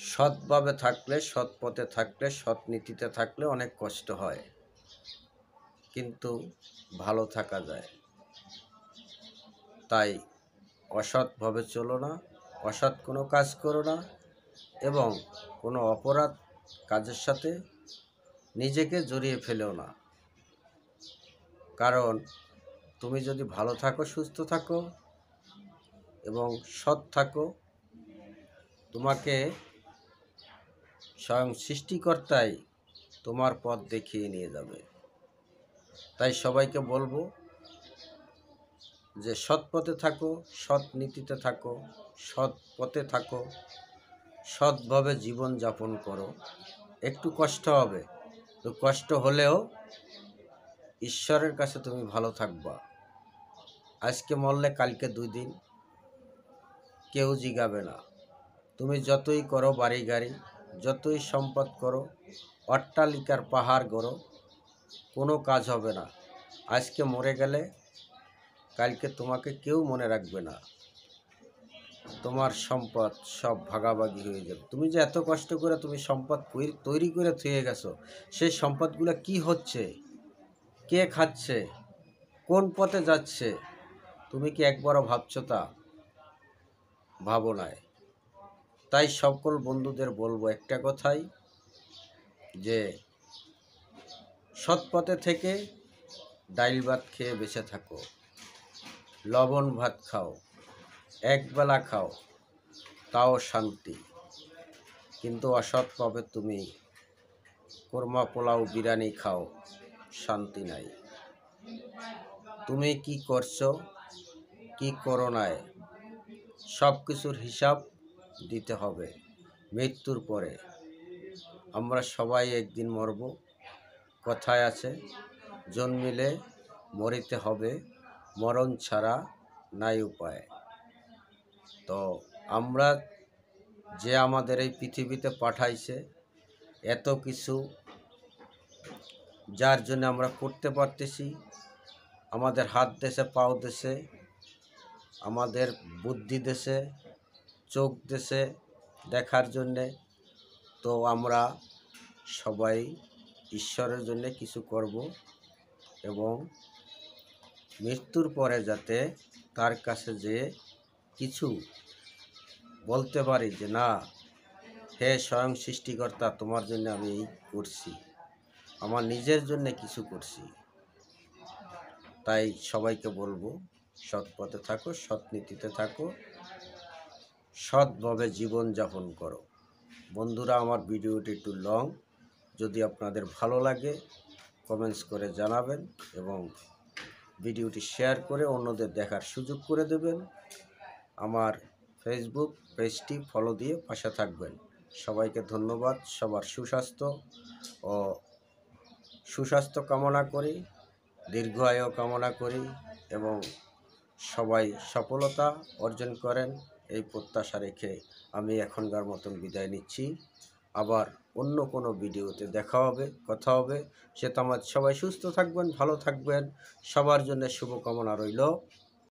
সৎভাবে থাকলে, সৎ পথে থাকলে, সৎ নীতিতে থাকলে অনেক কষ্ট হয়, কিন্তু ভালো থাকা যায়। তাই অসৎভাবে চলো না, অসৎ কোনো কাজ করো না এবং কোনো অপরাধ কাজের সাথে নিজেকে জড়িয়ে ফেলেও না। কারণ তুমি যদি ভালো থাকো, সুস্থ থাকো এবং সৎ থাকো, তোমাকে স্বয়ং সৃষ্টিকর্তাই তোমার পথ দেখিয়ে নিয়ে যাবে। তাই সবাইকে বলবো যে সৎ পথে থাকো, সৎ নীতিতে থাকো, সৎ পথে থাকো, সৎভাবে জীবন যাপন করো। একটু কষ্ট হবে, তো কষ্ট হলেও ঈশ্বরের কাছে তুমি ভালো থাকবা। আজকে মরলে কালকে 2 দিন, কেউ জিগাবে না। তুমি যতই করো বাড়ি গাড়ি, যতই সম্পদ করো, অট্টালিকার পাহাড় গড়ো, কোনো কাজ হবে না। আজকে মরে গেলে কালকে তোমাকে কেউ মনে রাখবে না। তোমার সম্পদ সব ভাগাভাগি হয়ে যাবে। তুমি যে এত কষ্ট করে তুমি সম্পদ তৈরি করে থুয়ে গেছো, সেই সম্পদগুলো কি হচ্ছে, কে খাচ্ছে, কোন পথে যাচ্ছে, তুমি কি একবারও ভাবছো? তা ভাবো নাই। তাই সকল বন্ধুদের বলবো একটা কথাই, যে সৎ পথে থেকে ডাইল ভাত খেয়ে বেঁচে থাকো, লবণ ভাত খাও, একবেলা খাও, তাও শান্তি। কিন্তু অসৎভাবে তুমি কোরমা পোলাও বিরিয়ানি খাও, শান্তি নাই। তুমি কি করছো, কি করো নাই, সব কিছুর হিসাব দিতে হবে মৃত্যুর পরে। আমরা সবাই একদিন মরব। কথায় আছে, জন্মিলে মরিতে হবে, মরণ ছাড়া নাই উপায়। তো আমরা যে আমাদের এই পৃথিবীতে পাঠাইছে, এত কিছু যার জন্য আমরা করতে পারতেছি, আমাদের হাত দেশে, পাও দেশে, আমাদের বুদ্ধি দেশে, চোখ দেশে দেখার জন্যে। তো আমরা সবাই ঈশ্বরের জন্য কিছু করব এবং মৃত্যুর পরে যাতে তার কাছে যে কিছু বলতে পারি যে না, হে স্বয়ং সৃষ্টিকর্তা, তোমার জন্য আমি এই করছি, আমার নিজের জন্য কিছু করছি। তাই সবাইকে বলবো, সৎ পথে থাকো, সৎ নীতিতে থাকো, সৎভাবে জীবন যাপন করো। বন্ধুরা, আমার ভিডিওটি একটু লং, যদি আপনাদের ভালো লাগে কমেন্টস করে জানাবেন এবং ভিডিওটি শেয়ার করে অন্যদের দেখার সুযোগ করে দেবেন। আমার ফেসবুক পেজটি ফলো দিয়ে পাশে থাকবেন। সবাইকে ধন্যবাদ। সবার সুস্বাস্থ্য কামনা করি, দীর্ঘ আয়ু কামনা করি এবং সবাই সফলতা অর্জন করেন, এই প্রত্যাশা রেখে আমি এখনকার মতন বিদায় নিচ্ছি। আবার অন্য কোনো ভিডিওতে দেখা হবে, কথা হবে। সে তো আমার সবাই সুস্থ থাকবেন, ভালো থাকবেন, সবার জন্য শুভকামনা রইল।